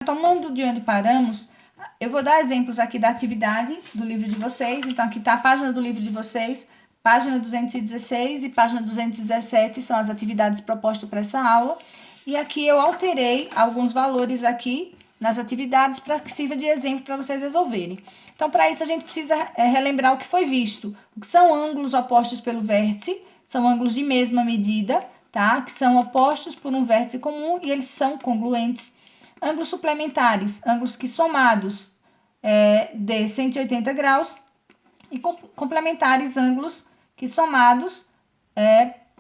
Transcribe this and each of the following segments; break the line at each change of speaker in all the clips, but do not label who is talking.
Tomando de onde paramos, eu vou dar exemplos aqui da atividade do livro de vocês. Então, aqui está a página do livro de vocês, página 216 e página 217 são as atividades propostas para essa aula. E aqui eu alterei alguns valores aqui nas atividades para que sirva de exemplo para vocês resolverem. Então, para isso, a gente precisa relembrar o que foi visto. O que são ângulos opostos pelo vértice, são ângulos de mesma medida, tá? Que são opostos por um vértice comum e eles são congruentes. Ângulos suplementares, ângulos que somados de 180 graus e complementares, ângulos que somados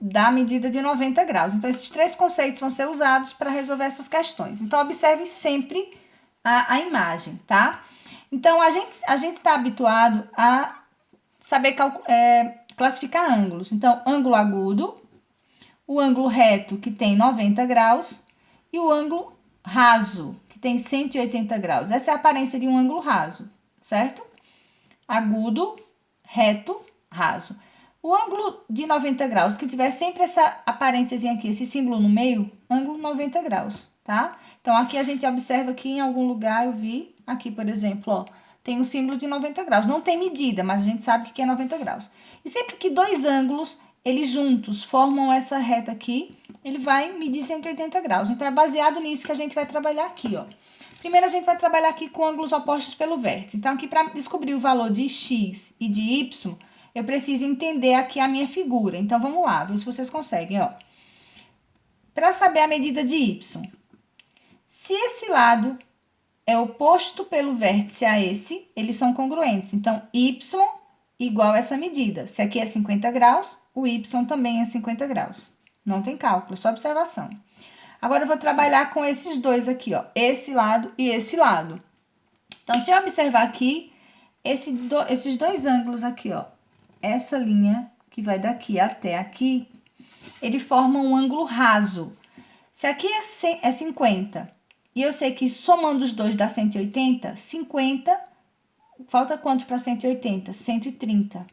dá medida de 90 graus. Então, esses três conceitos vão ser usados para resolver essas questões. Então, observe sempre a imagem, tá? Então, a gente está habituado a saber classificar ângulos. Então, ângulo agudo, o ângulo reto, que tem 90 graus, e o ângulo raso, que tem 180 graus. Essa é a aparência de um ângulo raso, certo? Agudo, reto, raso. O ângulo de 90 graus, que tiver sempre essa aparênciazinha aqui, esse símbolo no meio, ângulo 90 graus, tá? Então, aqui a gente observa que em algum lugar eu vi, aqui, por exemplo, ó, tem um símbolo de 90 graus. Não tem medida, mas a gente sabe que é 90 graus. E sempre que dois ângulos, eles juntos, formam essa reta aqui, ele vai medir 180 graus. Então, é baseado nisso que a gente vai trabalhar aqui, ó. Primeiro, a gente vai trabalhar aqui com ângulos opostos pelo vértice. Então, aqui, para descobrir o valor de x e de y, eu preciso entender aqui a minha figura. Então, vamos lá, ver se vocês conseguem, ó. Para saber a medida de y, se esse lado é oposto pelo vértice a esse, eles são congruentes. Então, y igual a essa medida. Se aqui é 50 graus, o y também é 50 graus. Não tem cálculo, só observação. Agora, eu vou trabalhar com esses dois aqui, ó. Esse lado e esse lado. Então, se eu observar aqui, esses dois ângulos aqui, ó. Essa linha que vai daqui até aqui, ele forma um ângulo raso. Se aqui é 50, e eu sei que somando os dois dá 180, 50, falta quanto para 180? 130.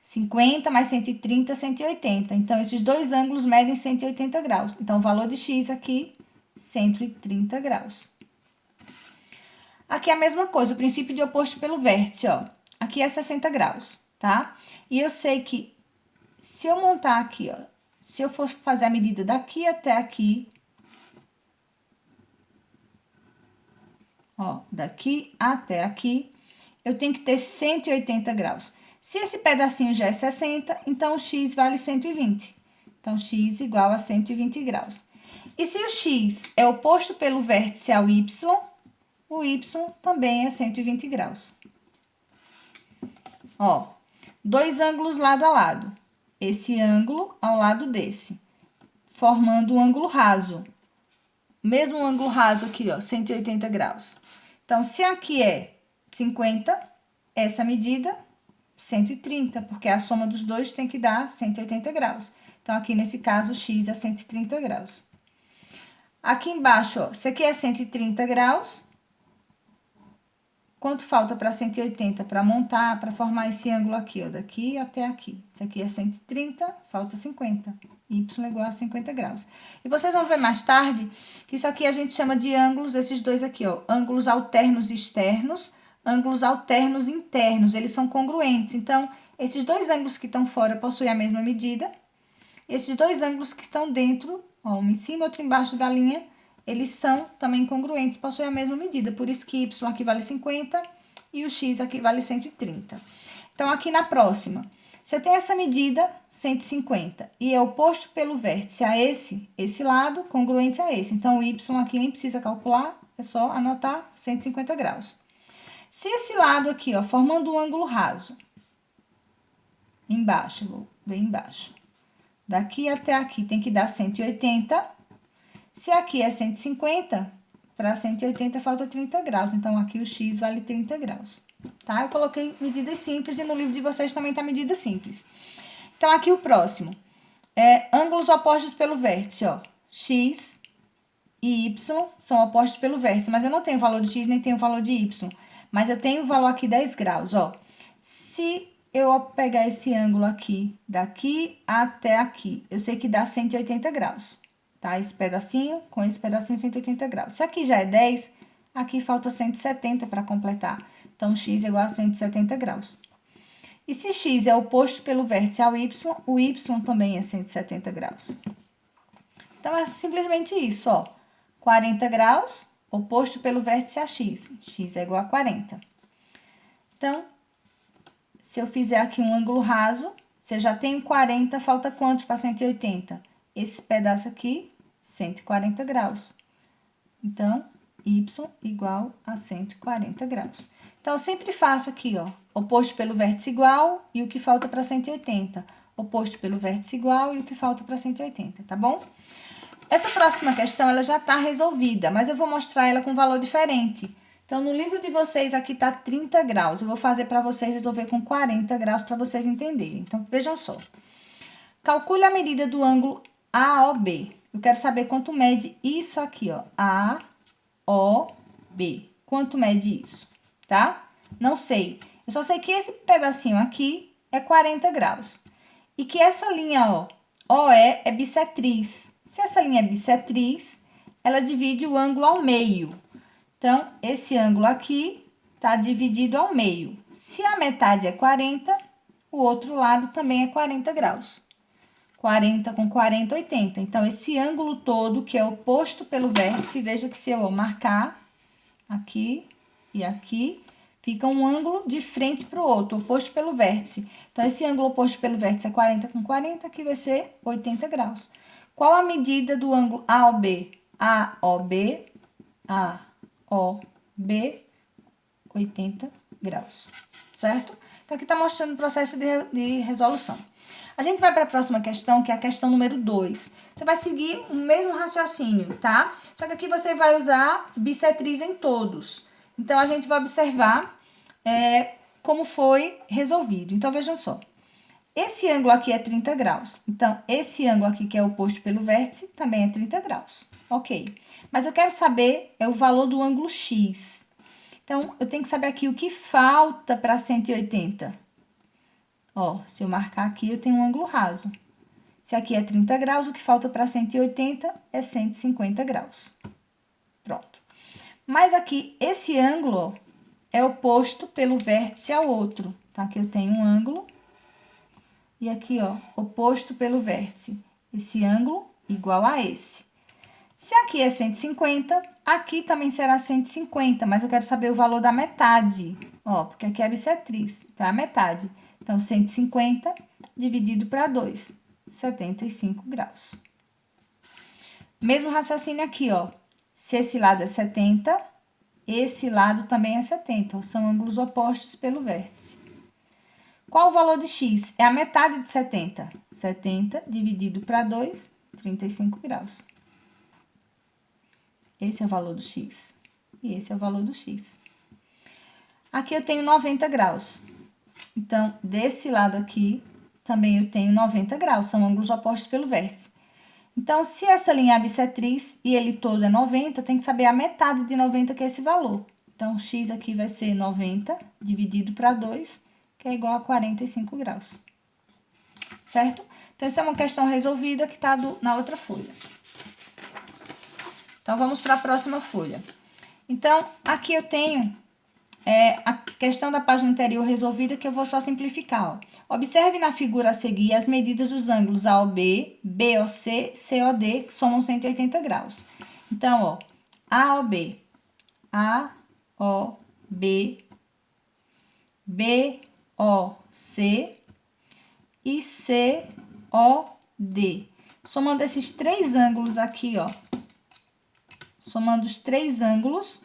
50 mais 130, 180. Então, esses dois ângulos medem 180 graus. Então, o valor de x aqui, 130 graus. Aqui é a mesma coisa, o princípio de oposto pelo vértice, ó. Aqui é 60 graus, tá? E eu sei que se eu montar aqui, ó, se eu for fazer a medida daqui até aqui, ó, daqui até aqui, eu tenho que ter 180 graus. Se esse pedacinho já é 60, então o x vale 120. Então, x igual a 120 graus. E se o x é oposto pelo vértice ao y, o y também é 120 graus. Ó, dois ângulos lado a lado. Esse ângulo ao lado desse, formando um ângulo raso. Mesmo ângulo raso aqui, ó, 180 graus. Então, se aqui é 50, essa medida 130, porque a soma dos dois tem que dar 180 graus. Então, aqui nesse caso, x é 130 graus. Aqui embaixo, ó, se aqui é 130 graus, quanto falta para 180 para montar, para formar esse ângulo aqui, ó, daqui até aqui? Se aqui é 130, falta 50. Y igual a 50 graus. E vocês vão ver mais tarde que isso aqui a gente chama de ângulos, esses dois aqui, ó, ângulos alternos externos, ângulos alternos internos, eles são congruentes. Então, esses dois ângulos que estão fora possuem a mesma medida. Esses dois ângulos que estão dentro, ó, um em cima e outro embaixo da linha, eles são também congruentes, possuem a mesma medida. Por isso que y aqui vale 50 e o x aqui vale 130. Então, aqui na próxima, se eu tenho essa medida, 150, e é oposto pelo vértice a esse lado, congruente a esse. Então, o y aqui nem precisa calcular, é só anotar 150 graus. Se esse lado aqui, ó, formando um ângulo raso, embaixo, vou ver embaixo, daqui até aqui tem que dar 180. Se aqui é 150, para 180 falta 30 graus. Então, aqui o x vale 30 graus, tá? Eu coloquei medidas simples e no livro de vocês também tá medida simples. Então, aqui o próximo. Ângulos opostos pelo vértice, ó. X e y são opostos pelo vértice, mas eu não tenho o valor de x nem tenho o valor de y. Mas eu tenho o valor aqui 10 graus, ó. Se eu pegar esse ângulo aqui, daqui até aqui, eu sei que dá 180 graus, tá? Esse pedacinho com esse pedacinho 180 graus. Se aqui já é 10, Aqui falta 170 para completar. Então, x é igual a 170 graus. E se x é oposto pelo vértice ao y, o y também é 170 graus. Então, é simplesmente isso, ó. 40 graus, oposto pelo vértice a x. X é igual a 40. Então, se eu fizer aqui um ângulo raso, se eu já tenho 40, falta quanto para 180? Esse pedaço aqui, 140 graus. Então, y igual a 140 graus. Então, eu sempre faço aqui, ó, oposto pelo vértice igual e o que falta para 180. Oposto pelo vértice igual e o que falta para 180, tá bom? Essa próxima questão, ela já está resolvida, mas eu vou mostrar ela com valor diferente. Então, no livro de vocês aqui tá 30 graus. Eu vou fazer para vocês resolver com 40 graus para vocês entenderem. Então, vejam só. Calcule a medida do ângulo AOB. Eu quero saber quanto mede isso aqui, ó. AOB. Quanto mede isso, tá? Não sei. Eu só sei que esse pedacinho aqui é 40 graus. E que essa linha, ó, OE é bissetriz. Se essa linha é bissetriz, ela divide o ângulo ao meio. Então, esse ângulo aqui está dividido ao meio. Se a metade é 40, o outro lado também é 40 graus. 40 com 40, 80. Então, esse ângulo todo, que é oposto pelo vértice, veja que se eu marcar aqui e aqui, fica um ângulo de frente para o outro, oposto pelo vértice. Então, esse ângulo oposto pelo vértice é 40 com 40, aqui vai ser 80 graus. Qual a medida do ângulo AOB? AOB, AOB, 80 graus, certo? Então, aqui está mostrando o processo de resolução. A gente vai para a próxima questão, que é a questão número 2. Você vai seguir o mesmo raciocínio, tá? Só que aqui você vai usar bissetriz em todos. Então, a gente vai observar como foi resolvido. Então, vejam só. Esse ângulo aqui é 30 graus. Então, esse ângulo aqui, que é oposto pelo vértice, também é 30 graus. Ok. Mas eu quero saber o valor do ângulo x. Então, eu tenho que saber aqui o que falta para 180. Ó, se eu marcar aqui, eu tenho um ângulo raso. Se aqui é 30 graus, o que falta para 180 é 150 graus. Pronto. Mas aqui, esse ângulo, ó, é oposto pelo vértice ao outro. Tá? Aqui eu tenho um ângulo. E aqui, ó, oposto pelo vértice. Esse ângulo igual a esse. Se aqui é 150, aqui também será 150, mas eu quero saber o valor da metade. Ó, porque aqui é bissetriz, então é a metade. Então, 150 dividido para 2, 75 graus. Mesmo raciocínio aqui, ó. Se esse lado é 70, esse lado também é 70. Ó, são ângulos opostos pelo vértice. Qual o valor de x? É a metade de 70. 70 dividido para 2, 35 graus. Esse é o valor do x. E esse é o valor do x. Aqui eu tenho 90 graus. Então, desse lado aqui, também eu tenho 90 graus. São ângulos opostos pelo vértice. Então, se essa linha é bissetriz e ele todo é 90, eu tenho que saber a metade de 90, que é esse valor. Então, x aqui vai ser 90 dividido para 2, que é igual a 45 graus. Certo? Então, essa é uma questão resolvida que está na outra folha. Então, vamos para a próxima folha. Então, aqui eu tenho a questão da página anterior resolvida, que eu vou só simplificar. Ó. Observe na figura a seguir as medidas dos ângulos AOB, BOC, COD, que somam 180 graus. Então, ó, AOB, AOB, BOC e COD. Somando esses três ângulos aqui, ó. Somando os três ângulos,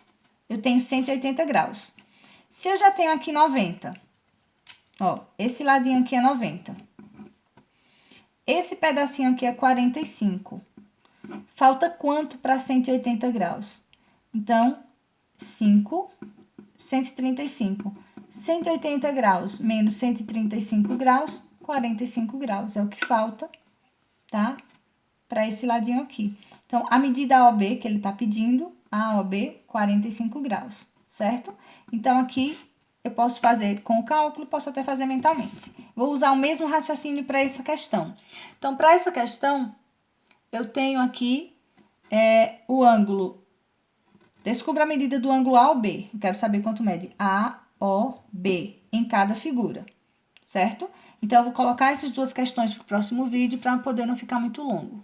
eu tenho 180 graus. Se eu já tenho aqui 90, ó, esse ladinho aqui é 90. Esse pedacinho aqui é 45. Falta quanto para 180 graus? Então, 5, 135. 180 graus menos 135 graus, 45 graus. É o que falta, tá? Para esse ladinho aqui. Então, a medida AOB que ele está pedindo, AOB, 45 graus, certo? Então, aqui eu posso fazer com o cálculo, posso até fazer mentalmente. Vou usar o mesmo raciocínio para essa questão. Então, para essa questão, eu tenho aqui o ângulo Descubra a medida do ângulo AOB. Eu quero saber quanto mede AOB em cada figura, certo? Então, eu vou colocar essas duas questões para o próximo vídeo para poder não ficar muito longo.